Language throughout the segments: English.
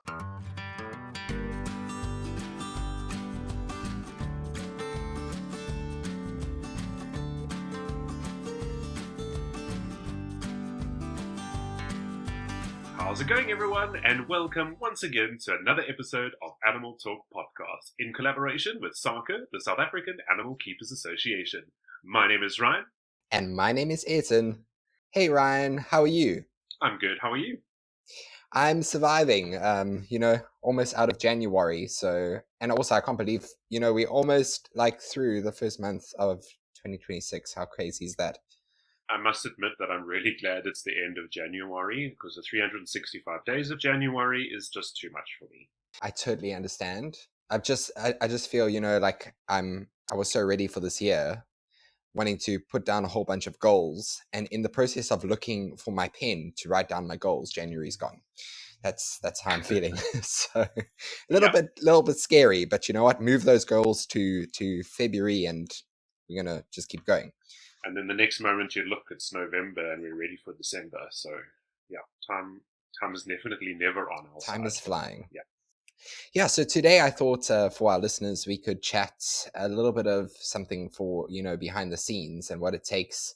How's it going, everyone? And welcome once again to another episode of Animal Talk Podcast in collaboration with SACA, the South African Animal Keepers Association. My name is Ryne. And my name is Ayrton. Hey Ryan, how are you? I'm good. How are you? I'm surviving, almost out of January. And also I can't believe, we're almost through the first month of 2026. How crazy is that? I must admit that I'm really glad it's the end of January, because the 365 days of January is just too much for me. I totally understand. I just feel, I was so ready for this year, wanting to put down a whole bunch of goals, and in the process of looking for my pen to write down my goals, January's gone. That's how I'm feeling. So a little bit scary, but you know what? Move those goals to February, and we're gonna just keep going. And then the next moment you look, it's November, and we're ready for December. So yeah, time is definitely never on our side. Time is flying. Yeah. So today I thought for our listeners we could chat a little bit of something for behind the scenes and what it takes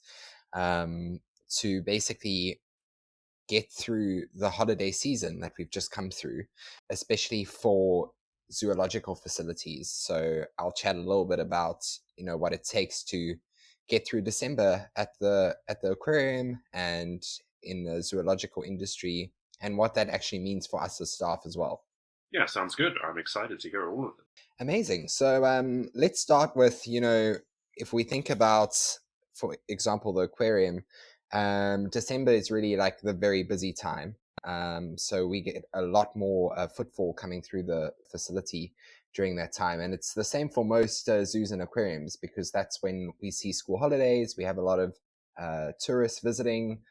to basically get through the holiday season that we've just come through, especially for zoological facilities. So I'll chat a little bit about what it takes to get through December at the aquarium and in the zoological industry, and what that actually means for us as staff as well. Yeah, sounds good. I'm excited to hear all of it. Amazing. So let's start with, if we think about, for example, the aquarium, December is really like the very busy time. So we get a lot more footfall coming through the facility during that time. And it's the same for most zoos and aquariums, because that's when we see school holidays. We have a lot of tourists visiting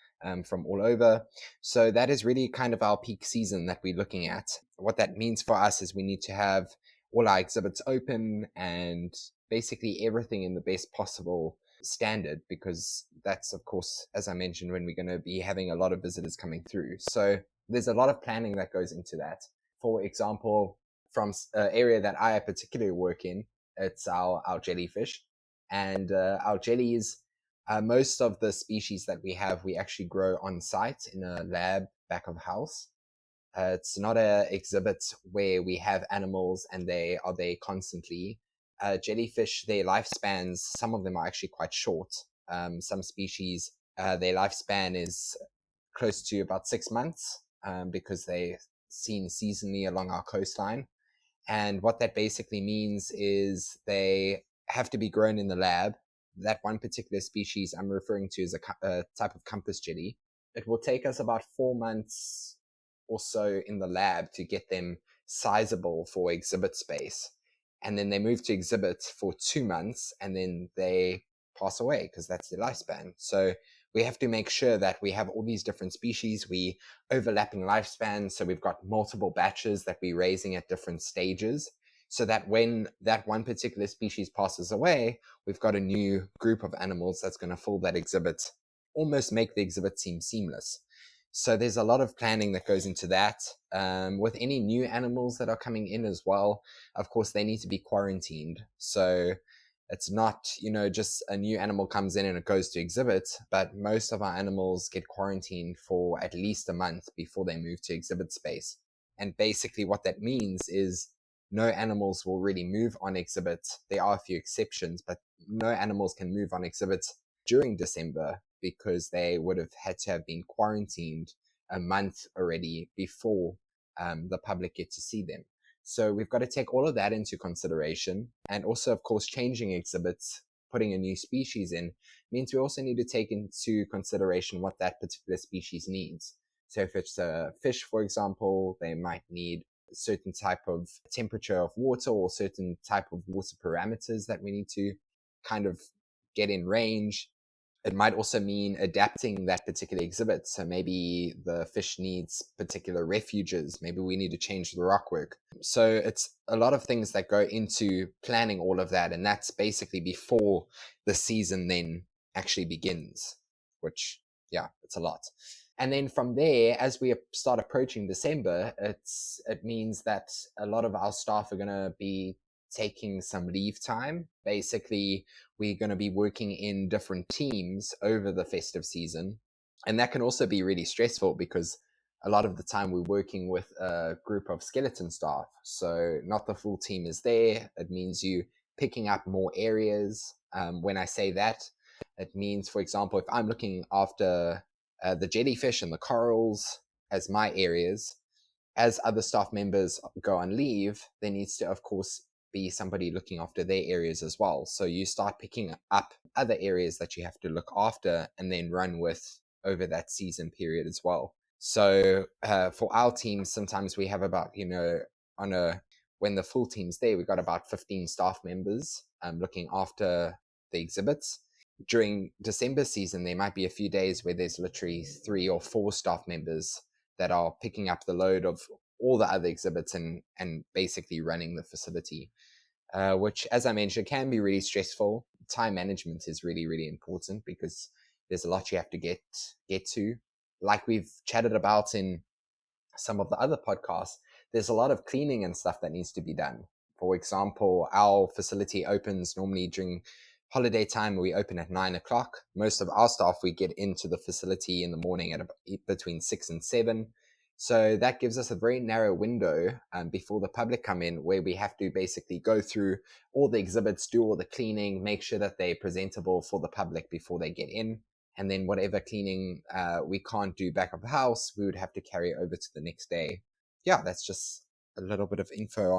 from all over. So that is really kind of our peak season that we're looking at. What that means for us is we need to have all our exhibits open and basically everything in the best possible standard, because that's, of course, as I mentioned, when we're going to be having a lot of visitors coming through. So there's a lot of planning that goes into that. For example, from an area that I particularly work in, it's our jellyfish. And our jellies, most of the species that we have, we actually grow on site in a lab back of house. It's not an exhibit where we have animals and they are there constantly. Jellyfish, their lifespans, some of them are actually quite short. Some species, their lifespan is close to about 6 months because they're seen seasonally along our coastline. And what that basically means is they have to be grown in the lab. That one particular species I'm referring to is a type of compass jelly. It will take us about 4 months or so in the lab to get them sizable for exhibit space. And then they move to exhibit for 2 months, and then they pass away because that's their lifespan. So we have to make sure that we have all these different species, we overlapping lifespans. So we've got multiple batches that we're raising at different stages, so that when that one particular species passes away, we've got a new group of animals that's going to fill that exhibit, almost make the exhibit seem seamless. So there's a lot of planning that goes into that. With any new animals that are coming in as well, of course, they need to be quarantined. So it's not, just a new animal comes in and it goes to exhibit, but most of our animals get quarantined for at least a month before they move to exhibit space. And basically what that means is no animals will really move on exhibit. There are a few exceptions, but no animals can move on exhibit during December, because they would have had to have been quarantined a month already before the public get to see them. So we've got to take all of that into consideration. And also, of course, changing exhibits, putting a new species in, means we also need to take into consideration what that particular species needs. So if it's a fish, for example, they might need a certain type of temperature of water or certain type of water parameters that we need to kind of get in range. It might also mean adapting that particular exhibit. So maybe the fish needs particular refuges. Maybe we need to change the rock work. So it's a lot of things that go into planning all of that. And that's basically before the season then actually begins, which, yeah, it's a lot. And then from there, as we start approaching December, it means that a lot of our staff are going to be taking some leave time. Basically, we're going to be working in different teams over the festive season. And that can also be really stressful because a lot of the time we're working with a group of skeleton staff. So not the full team is there. It means you picking up more areas. When I say that, it means, for example, if I'm looking after the jellyfish and the corals as my areas, as other staff members go on leave, there needs to, of course, be somebody looking after their areas as well. So you start picking up other areas that you have to look after and then run with over that season period as well. So for our team, sometimes we have about, when the full team's there, we've got about 15 staff members looking after the exhibits. During December season, there might be a few days where there's literally 3 or 4 staff members that are picking up the load of all the other exhibits and basically running the facility, which, as I mentioned, can be really stressful. Time management is really, really important because there's a lot you have to get to. Like we've chatted about in some of the other podcasts, there's a lot of cleaning and stuff that needs to be done. For example, our facility opens normally during holiday time. We open at 9 o'clock. Most of our staff, we get into the facility in the morning at between 6 and 7. So that gives us a very narrow window before the public come in, where we have to basically go through all the exhibits, do all the cleaning, make sure that they're presentable for the public before they get in. And then whatever cleaning we can't do back of the house, we would have to carry over to the next day. Yeah, that's just a little bit of info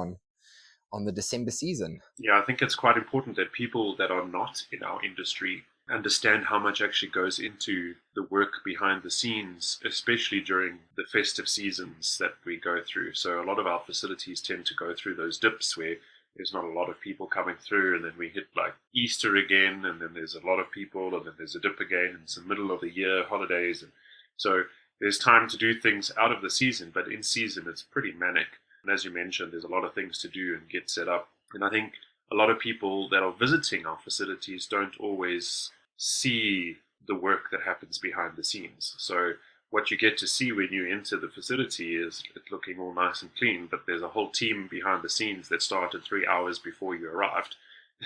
on the December season. Yeah, I think it's quite important that people that are not in our industry understand how much actually goes into the work behind the scenes, especially during the festive seasons that we go through. So a lot of our facilities tend to go through those dips where there's not a lot of people coming through, and then we hit like Easter again, and then there's a lot of people, and then there's a dip again, and it's the middle of the year, holidays. And so there's time to do things out of the season, but in season it's pretty manic. And as you mentioned, there's a lot of things to do and get set up. And I think a lot of people that are visiting our facilities don't always see the work that happens behind the scenes. So what you get to see when you enter the facility is it looking all nice and clean, but there's a whole team behind the scenes that started 3 hours before you arrived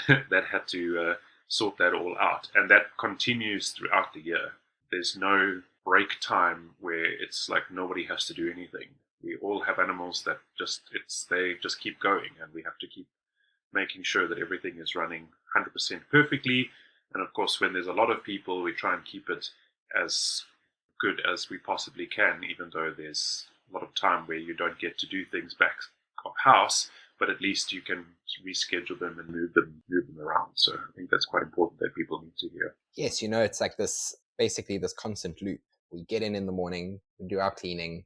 that had to sort that all out. And that continues throughout the year. There's no break time where it's like nobody has to do anything. We all have animals that they just keep going, and we have to keep making sure that everything is running 100% perfectly. And of course, when there's a lot of people, we try and keep it as good as we possibly can, even though there's a lot of time where you don't get to do things back of house, but at least you can reschedule them and move them around. So I think that's quite important that people need to hear. Yes, it's like basically this constant loop. We get in the morning, we do our cleaning,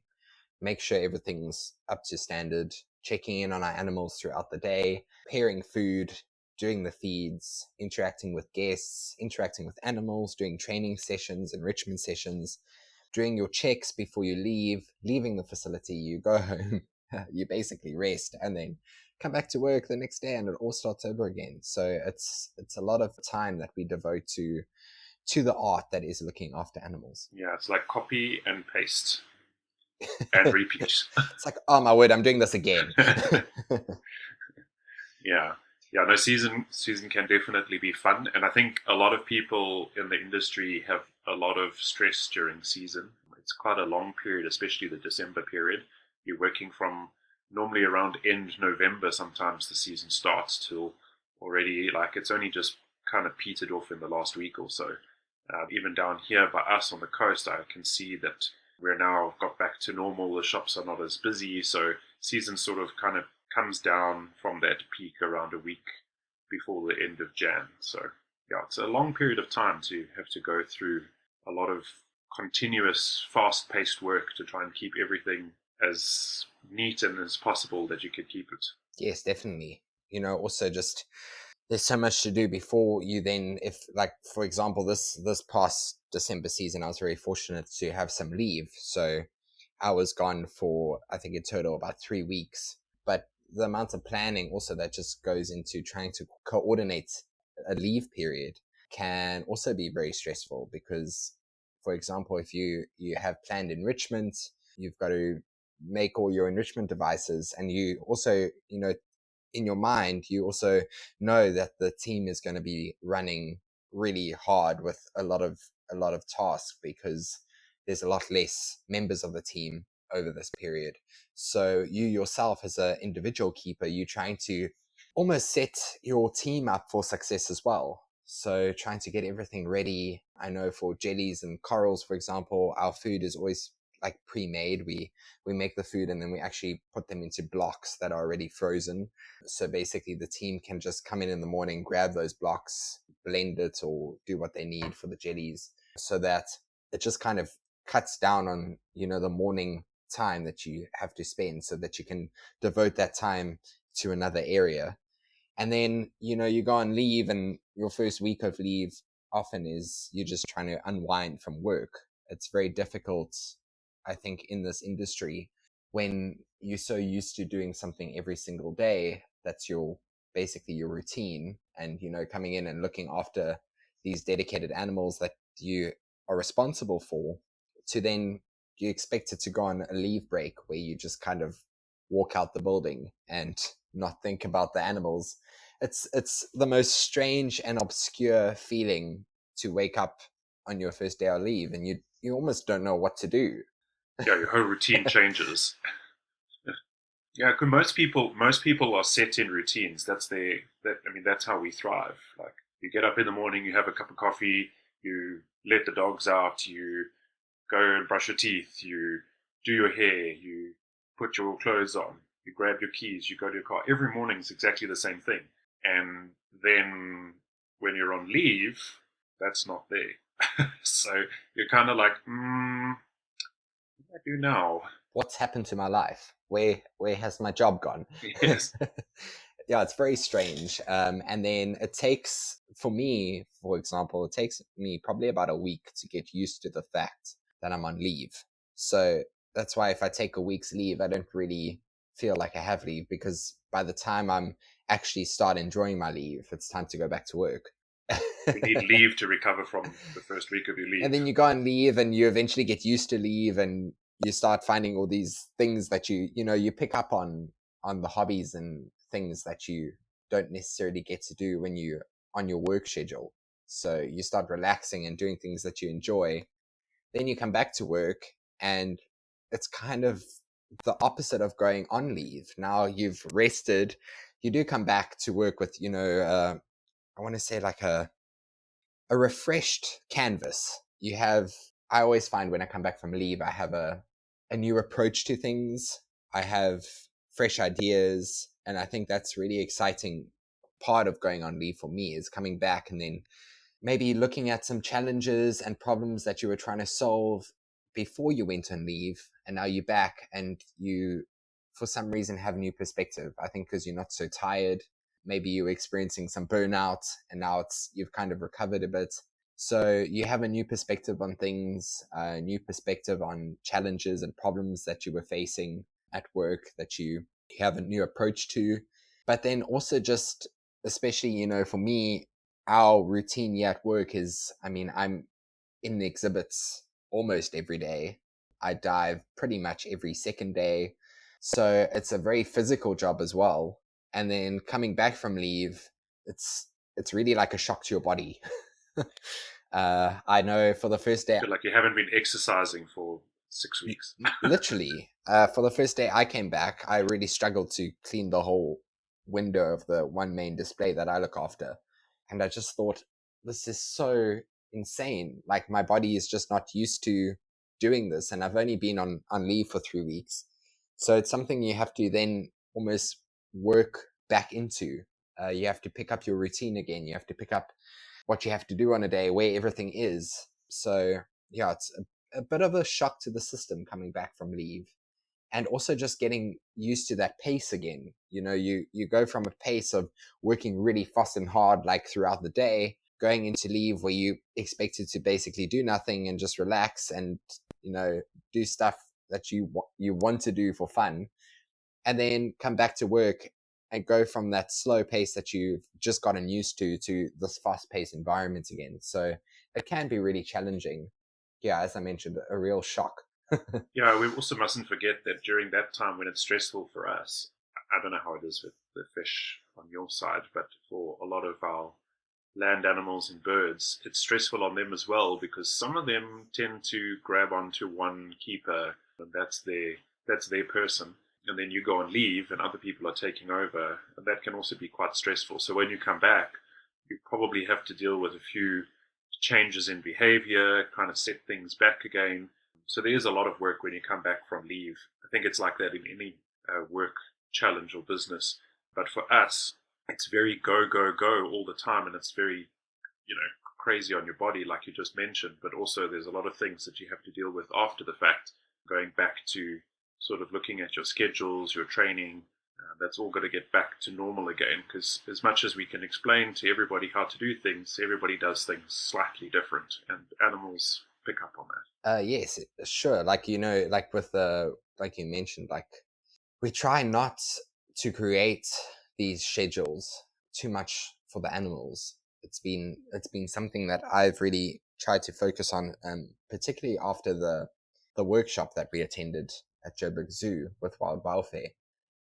make sure everything's up to standard, checking in on our animals throughout the day, preparing food, doing the feeds, interacting with guests, interacting with animals, doing training sessions, enrichment sessions, doing your checks before you leaving the facility. You go home, you basically rest, and then come back to work the next day, and it all starts over again. So it's a lot of time that we devote to the art that is looking after animals. Yeah, it's like copy and paste and repeat. It's like, oh my word, I'm doing this again. Yeah. No, season can definitely be fun, and I think a lot of people in the industry have a lot of stress during season. It's quite a long period, especially the December period. You're working from normally around end November. Sometimes the season starts till already, like it's only just kind of petered off in the last week or so. Even down here by us on the coast, I can see that we're now got back to normal. The shops are not as busy, so season sort of kind of comes down from that peak around a week before the end of Jan. So yeah, it's a long period of time to have to go through a lot of continuous, fast-paced work to try and keep everything as neat and as possible that you could keep it. Yes, definitely. Also just there's so much to do before you then, if like, for example, this past December season, I was very fortunate to have some leave. So I was gone for, I think in total about 3 weeks. But the amount of planning also that just goes into trying to coordinate a leave period can also be very stressful because, for example, if you have planned enrichment, you've got to make all your enrichment devices, and you also, in your mind, you also know that the team is going to be running really hard with a lot of tasks, because there's a lot less members of the team over this period. So you yourself, as an individual keeper, you're trying to almost set your team up for success as well. So trying to get everything ready. I know for jellies and corals, for example, our food is always like pre-made. We make the food and then we actually put them into blocks that are already frozen. So basically the team can just come in the morning, grab those blocks, blend it, or do what they need for the jellies, so that it just kind of cuts down on, the morning time that you have to spend, so that you can devote that time to another area. And then, you go on leave, and your first week of leave often is you're just trying to unwind from work. It's very difficult, I think, in this industry, when you're so used to doing something every single day. That's basically your routine. And, coming in and looking after these dedicated animals that you are responsible for, to then you expected to go on a leave break where you just kind of walk out the building and not think about the animals. It's the most strange and obscure feeling to wake up on your first day of leave, and you almost don't know what to do. Yeah, your whole routine changes. Yeah, because most people are set in routines. That's how we thrive. Like, you get up in the morning, you have a cup of coffee, you let the dogs out, you go and brush your teeth, you do your hair, you put your clothes on, you grab your keys, you go to your car. Every morning is exactly the same thing. And then when you're on leave, that's not there. So you're kind of like, what do I do now? What's happened to my life? Where has my job gone? Yes. Yeah, it's very strange. And then it takes, for me, for example, it takes me probably about a week to get used to the fact that I'm on leave. So that's why if I take a week's leave, I don't really feel like I have leave, because by the time I'm actually start enjoying my leave, it's time to go back to work. You need leave to recover from the first week of your leave. And then you go on leave and you eventually get used to leave, and you start finding all these things that you pick up on the hobbies and things that you don't necessarily get to do when you're on your work schedule. So you start relaxing and doing things that you enjoy. Then you come back to work, and it's kind of the opposite of going on leave. Now you've rested, you do come back to work with, I want to say like a refreshed canvas. I always find when I come back from leave, I have a new approach to things. I have fresh ideas. And I think that's really exciting part of going on leave for me, is coming back and then maybe looking at some challenges and problems that you were trying to solve before you went on leave. And now you're back and you, for some reason, have a new perspective. I think because you're not so tired. Maybe you're experiencing some burnout and now you've kind of recovered a bit. So you have a new perspective on things, a new perspective on challenges and problems that you were facing at work that you have a new approach to. But then also just, especially, for me, our routine here at work is, I'm in the exhibits almost every day. I dive pretty much every second day. So it's a very physical job as well. And then coming back from leave, it's really like a shock to your body. I know for the first day, I feel like you haven't been exercising for 6 weeks. literally, for the first day I came back, I really struggled to clean the whole window of the one main display that I look after. And I just thought, this is so insane. Like, my body is just not used to doing this. And I've only been on leave for 3 weeks. So it's something you have to then almost work back into. You have to pick up your routine again. You have to pick up what you have to do on a day, where everything is. So yeah, it's a bit of a shock to the system coming back from leave. And also just getting used to that pace again. You go from a pace of working really fast and hard, like throughout the day, going into leave where you expected to basically do nothing and just relax and, do stuff that you want to do for fun, and then come back to work and go from that slow pace that you've just gotten used to this fast-paced environment again. So it can be really challenging. yeah, as I mentioned, a real shock. Yeah, we also mustn't forget that during that time when it's stressful for us, I don't know how it is with the fish on your side, but for a lot of our land animals and birds, it's stressful on them as well because some of them tend to grab onto one keeper and that's their person. And then you go on leave and other people are taking over. And that can also be quite stressful. So when you come back, you probably have to deal with a few changes in behavior, kind of set things back again. So there is a lot of work when you come back from leave. I think it's like that in any work challenge or business. But for us, it's very go, go, go all the time. And it's very, crazy on your body, like you just mentioned. But also there's a lot of things that you have to deal with after the fact, going back to sort of looking at your schedules, your training. That's all got to get back to normal again because as much as we can explain to everybody how to do things, everybody does things slightly different and animals pick up on that. Yes, sure. Like, like with like you mentioned, like we try not to create these schedules too much for the animals. It's been something that I've really tried to focus on, particularly after the workshop that we attended at Joburg Zoo with wild welfare.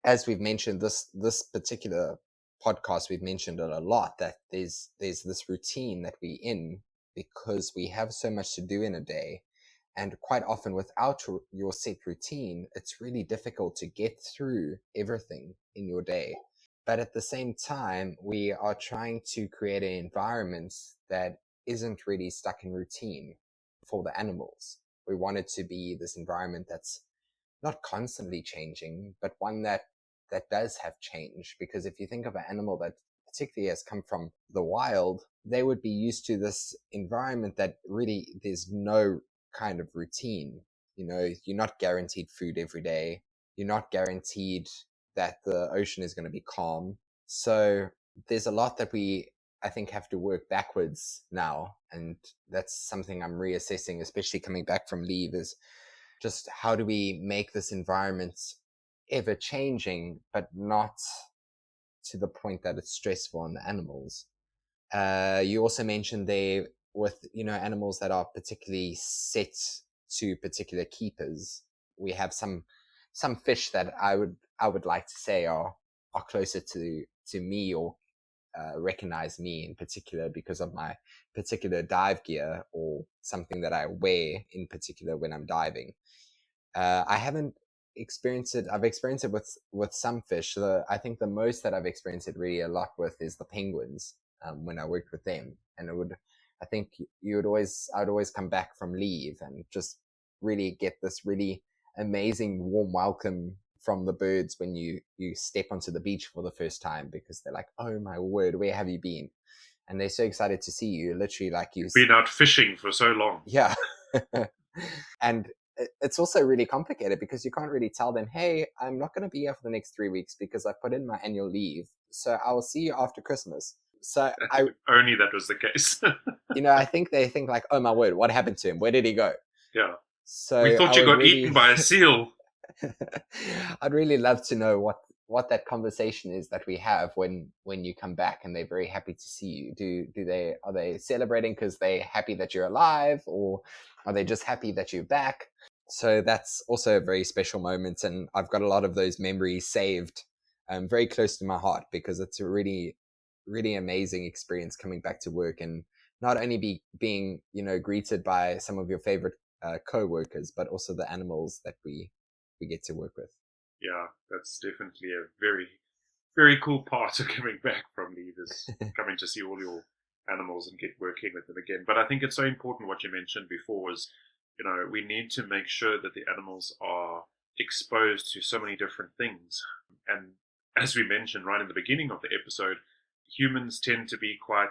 As we've mentioned, this particular podcast, we've mentioned it a lot, that there's this routine that we in because we have so much to do in a day, and quite often without your set routine, it's really difficult to get through everything in your day. But at the same time, we are trying to create an environment that isn't really stuck in routine for the animals. We want it to be this environment that's not constantly changing, but one that does have change. Because if you think of an animal that particularly has come from the wild, they would be used to this environment that really there's no kind of routine. You're not guaranteed food every day. You're not guaranteed that the ocean is going to be calm. So there's a lot that I think have to work backwards now. And that's something I'm reassessing, especially coming back from leave, is just how do we make this environment ever changing, but not to the point that it's stressful on the animals. You also mentioned there with, animals that are particularly set to particular keepers. We have some fish that I would like to say are closer to me, or recognize me in particular because of my particular dive gear or something that I wear in particular when I'm diving. I haven't experienced it. I've experienced it with some fish. I think the most that I've experienced it really a lot with is the penguins. When I worked with them, and I think I'd always come back from leave and just really get this really amazing warm welcome from the birds when you step onto the beach for the first time, because they're like, oh my word, where have you been? And they're so excited to see you, literally, like You've been out fishing for so long. yeah. And it's also really complicated because you can't really tell them, hey, I'm not going to be here for the next 3 weeks because I put in my annual leave, so I will see you after Christmas. So If only that was the case. I think they think like, oh my word, what happened to him? Where did he go? Yeah. So We thought you got eaten by a seal. I'd really love to know what that conversation is that we have when you come back and they're very happy to see you. Are they celebrating because they're happy that you're alive, or are they just happy that you're back? So that's also a very special moment, and I've got a lot of those memories saved very close to my heart, because it's a really, really amazing experience coming back to work and not only being greeted by some of your favorite co-workers, but also the animals that we get to work with. Yeah, that's definitely a very, very cool part of coming back from leave, is coming to see all your animals and get working with them again. But I think it's so important what you mentioned before is, we need to make sure that the animals are exposed to so many different things. And as we mentioned right in the beginning of the episode, humans tend to be quite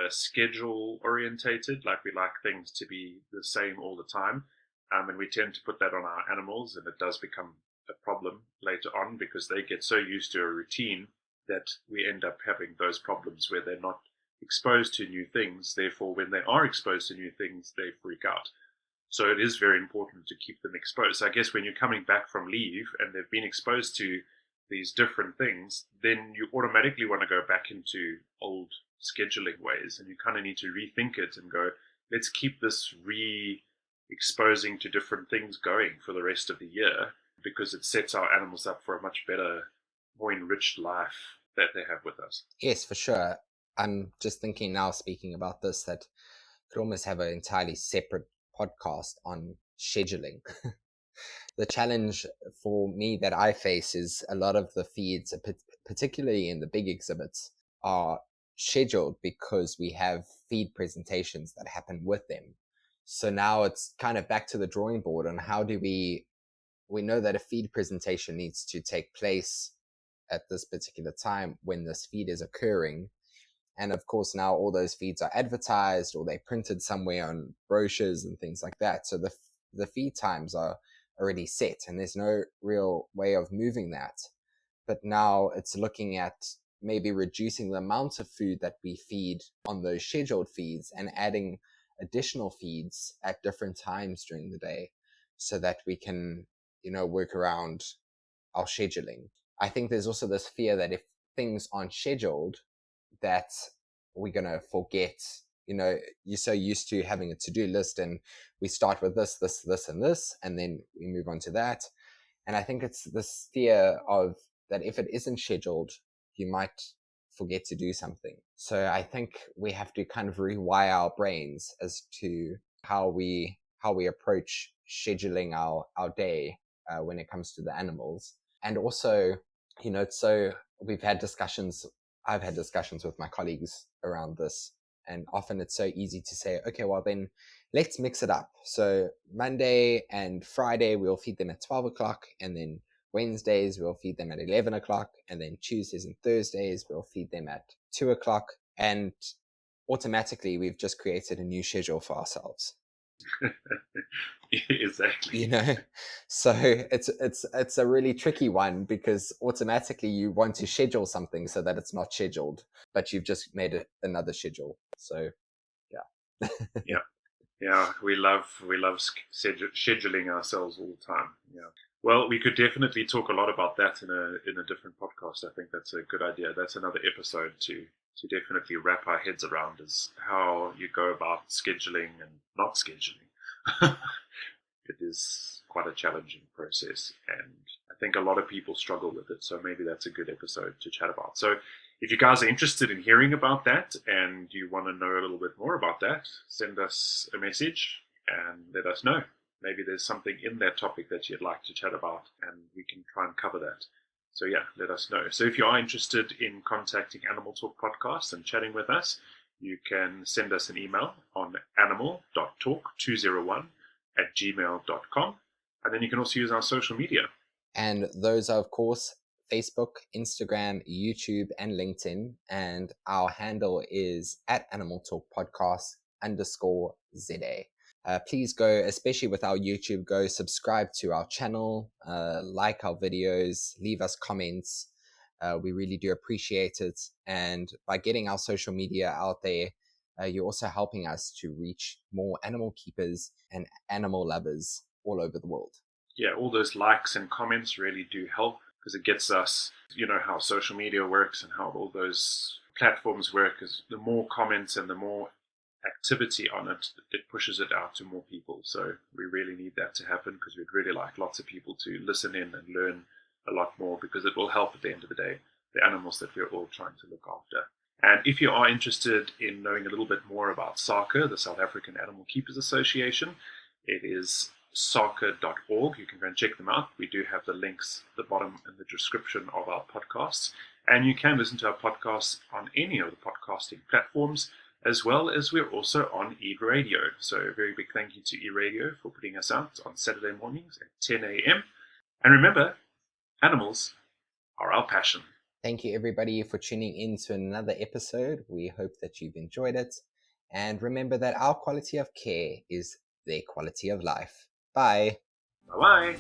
schedule orientated, like we like things to be the same all the time. And we tend to put that on our animals, and it does become a problem later on because they get so used to a routine that we end up having those problems where they're not exposed to new things. Therefore, when they are exposed to new things, they freak out. So it is very important to keep them exposed. So I guess when you're coming back from leave and they've been exposed to these different things, then you automatically want to go back into old scheduling ways, and you kind of need to rethink it and go, let's keep this re-exposing to different things going for the rest of the year, because it sets our animals up for a much better, more enriched life that they have with us. Yes, for sure. I'm just thinking now, speaking about this, that could almost have an entirely separate podcast on scheduling. The challenge for me that I face is a lot of the feeds, particularly in the big exhibits, are scheduled because we have feed presentations that happen with them. So now it's kind of back to the drawing board on how do we know that a feed presentation needs to take place at this particular time when this feed is occurring. And of course, now all those feeds are advertised or they're printed somewhere on brochures and things like that. So the feed times are already set and there's no real way of moving that. But now it's looking at maybe reducing the amount of food that we feed on those scheduled feeds and adding additional feeds at different times during the day so that we can, work around our scheduling. I think there's also this fear that if things aren't scheduled, that we're going to forget. You're so used to having a to-do list and we start with this, and this, and then we move on to that. And I think it's this fear of that if it isn't scheduled, you might forget to do something. So I think we have to kind of rewire our brains as to how we approach scheduling our day when it comes to the animals. And also, so I've had discussions with my colleagues around this, and often it's so easy to say, okay, well then let's mix it up. So Monday and Friday we'll feed them at 12 o'clock, and then Wednesdays we'll feed them at 11 o'clock, and then Tuesdays and Thursdays we'll feed them at 2 o'clock, and automatically we've just created a new schedule for ourselves. Exactly. So it's a really tricky one, because automatically you want to schedule something so that it's not scheduled, but you've just made another schedule. So yeah, we love scheduling ourselves all the time. Yeah. Well, we could definitely talk a lot about that in a different podcast. I think that's a good idea. That's another episode to definitely wrap our heads around, is how you go about scheduling and not scheduling. It is quite a challenging process, and I think a lot of people struggle with it. So maybe that's a good episode to chat about. So if you guys are interested in hearing about that and you want to know a little bit more about that, send us a message and let us know. Maybe there's something in that topic that you'd like to chat about, and we can try and cover that. So yeah, let us know. So if you are interested in contacting Animal Talk Podcast and chatting with us, you can send us an email on animal.talk201@gmail.com. And then you can also use our social media. And those are, of course, Facebook, Instagram, YouTube, and LinkedIn. And our handle is @AnimalTalkPodcast_ZA. Please go, especially with our YouTube, go subscribe to our channel, like our videos, leave us comments. We really do appreciate it. And by getting our social media out there, you're also helping us to reach more animal keepers and animal lovers all over the world. Yeah, all those likes and comments really do help, because it gets us, how social media works and how all those platforms work, is the more comments and the more activity on it, it pushes it out to more people. So we really need that to happen, because we'd really like lots of people to listen in and learn a lot more, because it will help at the end of the day the animals that we're all trying to look after. And if you are interested in knowing a little bit more about SACA, the South African Animal Keepers Association, it is saca.org. You can go and check them out. We do have the links at the bottom in the description of our podcasts. And you can listen to our podcasts on any of the podcasting platforms, as well as we're also on eRadio. So a very big thank you to eRadio for putting us out on Saturday mornings at 10 a.m. And remember, animals are our passion. Thank you, everybody, for tuning in to another episode. We hope that you've enjoyed it. And remember that our quality of care is their quality of life. Bye. Bye-bye.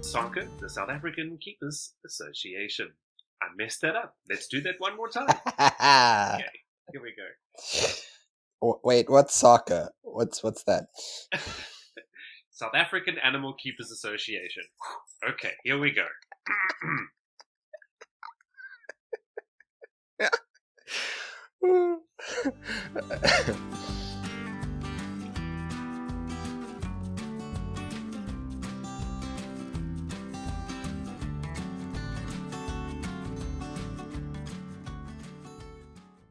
SACA, the South African Keepers Association. I messed that up. Let's do that one more time. Okay, here we go. Wait, what's SACA? What's that? South African Animal Keepers Association. Okay, here we go.